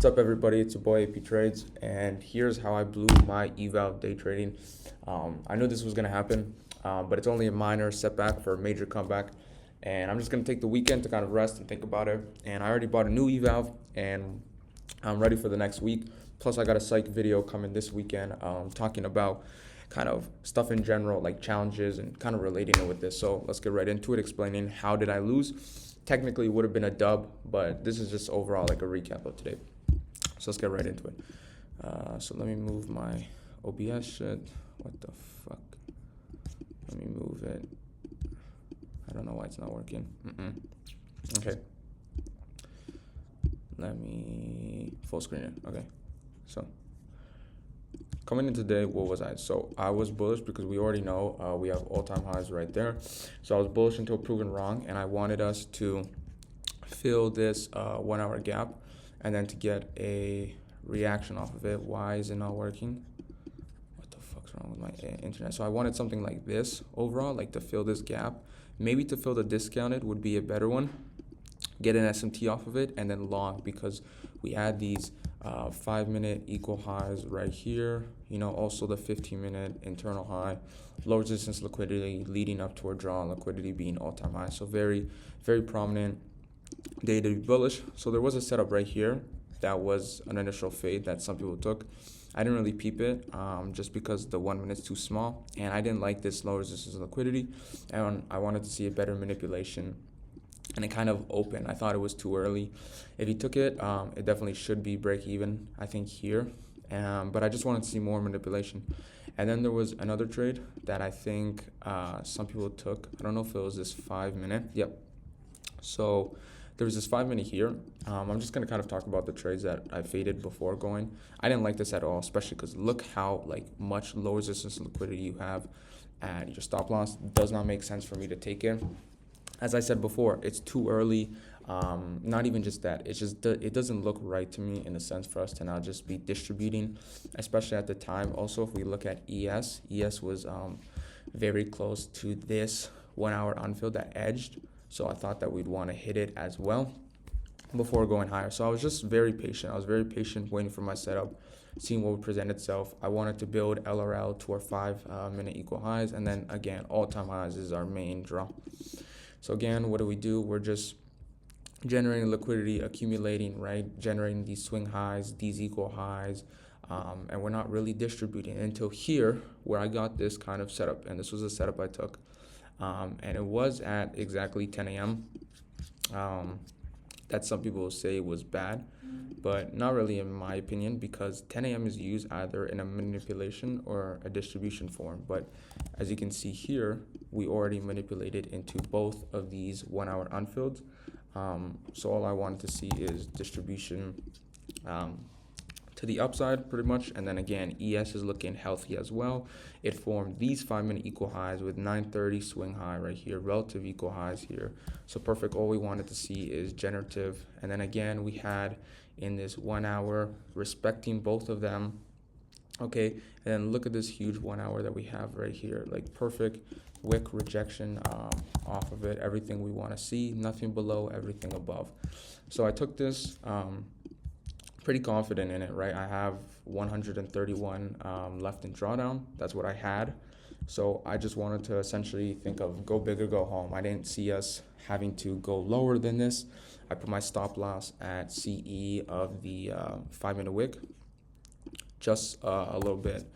What's up, everybody? It's your boy AP Trades, and here's how I blew my Eval Daytrading. I knew this was gonna happen, but it's only a minor setback for a major comeback. And I'm just gonna take the weekend to kind of rest and think about it. And I already bought a new Eval, and I'm ready for the next week. Plus, I got a psych video coming this weekend, talking about kind of stuff in general, like challenges, and kind of relating it with this. So let's get right into it, explaining how did I lose. Technically, it would have been a dub, but this is just overall like a recap of today. So let's get right into it. So let me move my OBS shit. What the fuck? Let me move it. I don't know why it's not working. Okay. Let me full screen it. Okay. So coming in today, what was I? So I was bullish because we already know we have all-time highs right there. So I was bullish until proven wrong, and I wanted us to fill this 1 hour gap and then to get a reaction off of it. Why is it not working? What the fuck's wrong with my internet? So I wanted something like this overall, like to fill this gap. Maybe to fill the discounted would be a better one. Get an SMT off of it and then long, because we had these 5-minute equal highs right here. You know, also the 15-minute internal high, low resistance liquidity leading up to a draw, and liquidity being all-time high. So very, very prominent day to be bullish. So there was a setup right here that was an initial fade that some people took. I didn't really peep it just because the 1 minute's too small, and I didn't like this low resistance liquidity, and I wanted to see a better manipulation, and it kind of opened. I thought it was too early. If he took it, it definitely should be break even, I think, here, but I just wanted to see more manipulation. And then there was another trade that I think some people took. I don't know if it was this 5-minute. Yep. So there was this 5-minute here. I'm just going to kind of talk about the trades that I faded before going. I didn't like this at all, especially because look how much low resistance liquidity you have at your stop loss. Does not make sense for me to take it. As I said before, it's too early. Not even just that. It's just it doesn't look right to me in a sense for us to now just be distributing, especially at the time. Also, if we look at ES was very close to this 1 hour unfilled that edged. So I thought that we'd want to hit it as well before going higher. So I was just very patient. I was very patient waiting for my setup, seeing what would present itself. I wanted to build LRL to our 5-minute equal highs. And then again, all-time highs is our main draw. So again, what do? We're just generating liquidity, accumulating, right? Generating these swing highs, these equal highs. And we're not really distributing until here where I got this kind of setup. And this was a setup I took. And it was at exactly 10 a.m. That some people will say was bad, but not really in my opinion, because 10 a.m. is used either in a manipulation or a distribution form. But as you can see here, we already manipulated into both of these 1 hour unfilled. So all I wanted to see is distribution to the upside pretty much. And then again, ES is looking healthy as well. It formed these 5-minute equal highs with 930 swing high right here, relative equal highs here. So perfect. All we wanted to see is generative. And then again, we had in this 1 hour respecting both of them. Okay. And then look at this huge 1 hour that we have right here, like perfect wick rejection off of it. Everything we want to see, nothing below, everything above. So I took this, pretty confident in it, right? I have 131 left in drawdown. That's what I had. So I just wanted to essentially think of go big or go home. I didn't see us having to go lower than this. I put my stop loss at CE of the 5-minute wick, just a little bit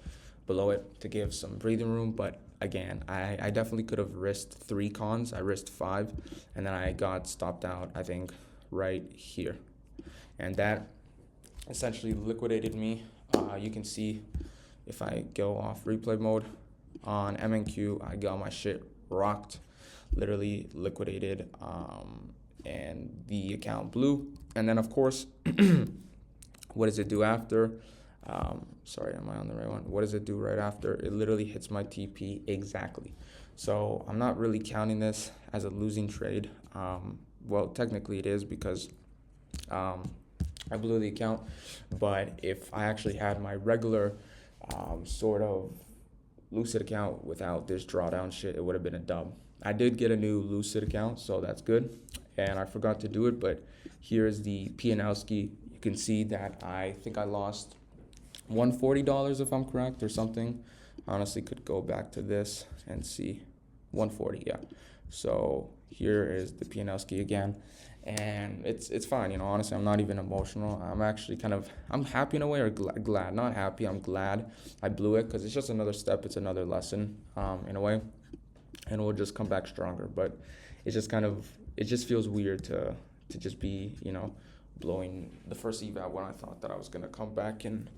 below it to give some breathing room. But again, I definitely could have risked 3 cons. I risked 5, and then I got stopped out, I think, right here. And that essentially liquidated me. You can see if I go off replay mode on MNQ, I got my shit rocked, literally liquidated, and the account blew. And then of course, what does it do after? Sorry, am I on the right one? What does it do right after? It literally hits my TP exactly. So I'm not really counting this as a losing trade. Well, technically it is because I blew the account, but if I actually had my regular sort of Lucid account without this drawdown shit, it would have been a dub. I did get a new Lucid account, so that's good, and I forgot to do it, but here's the P&L ski. You can see that I think I lost $140 if I'm correct or something. Honestly, could go back to this and see 140, yeah. So here is the P&L ski again, and it's fine, you know. Honestly, I'm not even emotional. I'm actually I'm happy in a way, or glad. Not happy, I'm glad I blew it, because it's just another step. It's another lesson, in a way, and we'll just come back stronger. But it's just it just feels weird to just be, you know, blowing the first eval when I thought that I was gonna come back and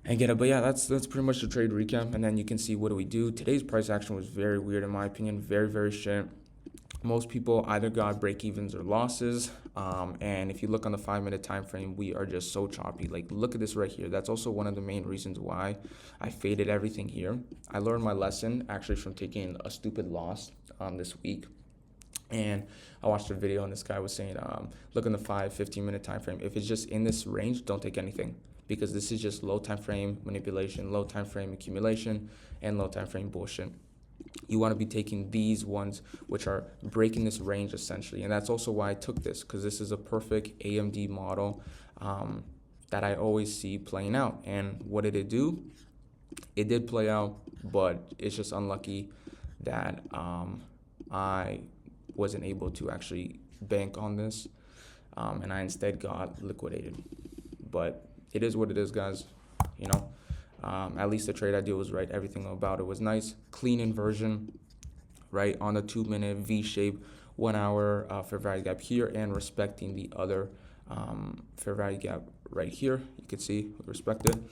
get it. But yeah, that's pretty much the trade recap. And then you can see, what do we do? Today's price action was very weird in my opinion. Very, very shit. Most people either got break evens or losses. And if you look on the 5-minute time frame, we are just so choppy. Like, look at this right here. That's also one of the main reasons why I faded everything here. I learned my lesson actually from taking a stupid loss this week. And I watched a video, and this guy was saying, look in the 15-minute time frame. If it's just in this range, don't take anything, because this is just low time frame manipulation, low time frame accumulation, and low time frame bullshit. You want to be taking these ones which are breaking this range essentially. And that's also why I took this, because this is a perfect AMD model that I always see playing out. And what did it do? It did play out, but it's just unlucky that I wasn't able to actually bank on this, and I instead got liquidated. But it is what it is, guys, you know. At least the trade idea was right. Everything about it was nice. Clean inversion, right, on the 2-minute V-shape, 1 hour fair value gap here, and respecting the other fair value gap right here. You can see respected.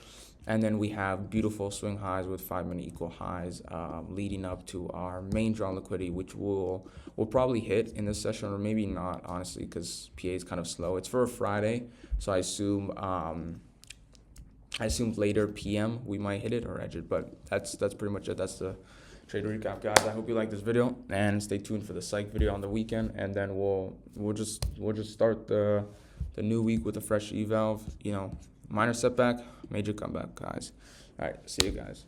And then we have beautiful swing highs with 5-minute equal highs, leading up to our main drawn liquidity, which we'll probably hit in this session, or maybe not, honestly, because PA is kind of slow. It's for a Friday, so I assume later PM we might hit it or edge it. But that's pretty much it. That's the trade recap, guys. I hope you like this video, and stay tuned for the psych video on the weekend. And then we'll just start the new week with a fresh eval. You know, minor setback, major comeback, guys. All right, see you guys.